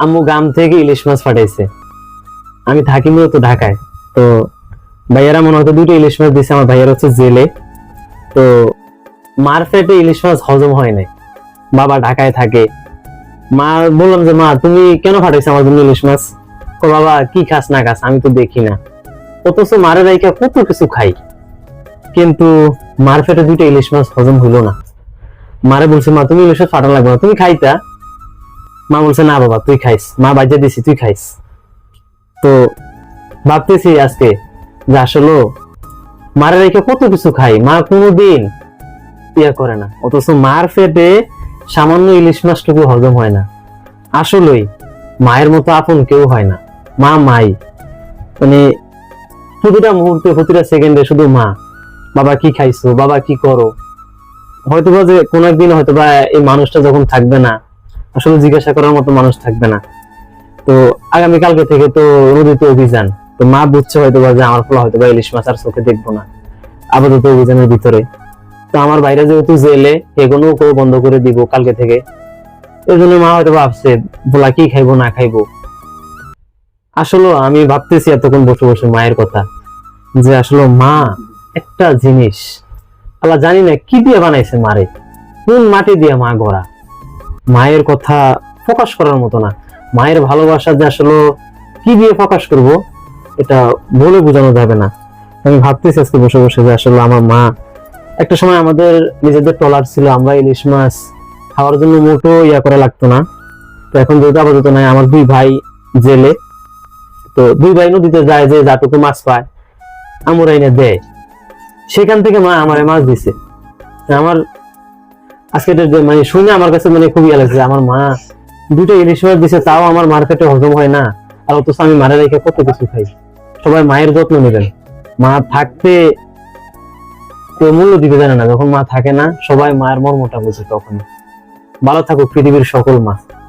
আম্মু গ্রাম থেকে ইলিশ মাছ পাঠাইছে। আমি থাকি মূলত ঢাকায়। তো ভাইয়ারা মনে হয়তো দুটো ইলিশ মাছ দিছে, আমার ভাইয়ারা হচ্ছে জেলে। তো মার পেটে ইলিশ মাছ হজম হয় নাই, বাবা ঢাকায় থাকে। মা বললাম যে মা তুমি কেন পাঠাইছো আমার জন্য ইলিশ মাছ? ও বাবা কি খাস না খাস আমি তো দেখি না। অথচ মারের রাইকা কত কিছু খাই, কিন্তু মার পেটে দুইটা ইলিশ মাছ হজম হইলো না। মারে বলছে মা তুমি ইলিশ মাছ পাঠানো লাগবে না, তুমি খাইতা। মা বলছে না বাবা তুই খাইস, মা বাজে দিছি তুই খাইস। তো ভাবতেছি আজকে যে আসলে মারের রেখে কত কিছু খাই, মা কোনোদিন ইয়া করে না, অথচ মার পেটে সামান্য ইলিশ মাছটুকু হজম হয় না। আসলেই মায়ের মতো আপন কেউ হয় না। মা মাই, মানে প্রতিটা মুহূর্তে প্রতিটা সেকেন্ডে শুধু মা। বাবা কি খাইছো, বাবা কি করো। হয়তোবা যে কোন একদিন হয়তোবা এই মানুষটা যখন থাকবে না, আসলে জিজ্ঞাসা করার মতো মানুষ থাকবে না। তো আগামীকালকে থেকে তো নদীতে অভিযান। তো মা বুঝছে হয়তোবা যে আমার ফলে হয়তোবা ইলিশ মাছ আর চোখে দেখবো না আপাতত অভিযানের ভিতরে। তো আমার বাইরে যেহেতু জেলে, এগুলো কেউ বন্ধ করে দিব কালকে থেকে। এই জন্য মা হয়তো ভাবছে বলা কি খাইবো না খাইবো। আসলে আমি ভাবতেছি এতক্ষণ বসে বসে মায়ের কথা, যে আসলে মা একটা জিনিস, আল্লাহ জানি না কি দিয়ে বানাইছে মারে, কোন মাটি দিয়ে মা গড়া। মায়ের কথা প্রকাশ করার মতো না। মায়ের ভালোবাসা যে আসলে কি দিয়ে প্রকাশ করব, এটা বলে বোঝানো যাবে না। আমি ভাবতেছি আজকে বসে বসে যে আসলে আমার মা, একটা সময় আমাদের নিজেদের ট্রলার ছিল, আমরা ইলিশ মাছ খাওয়ার জন্য মোটো ইয়া করা লাগতো না। তো এখন যেহেতু আপাতত নাই, আমার দুই ভাই জেলে। তো দুই ভাই নদীতে যায়, যে যাটুকু মাছ পায় আমরা এনে দেয়, সেখান থেকে মা আমারে মাছ দিছে। আমার আজকে মানে শুনে আমার কাছে মানে খুবই ইয়া লাগছে, আমার মা দুটো ইলিশ মাছ দিছে, তাও আমার মার পেটে হজম হয় না। আর অথচ আমি মারা রেখে কত কিছু খাই। সবাই মায়ের যত্ন নেবেন। মা থাকতে কেউ মূল্য দিতে জানে না, যখন মা থাকে না সবাই মায়ের মর্মটা বুঝে তখন। ভালো থাকুক পৃথিবীর সকল মা।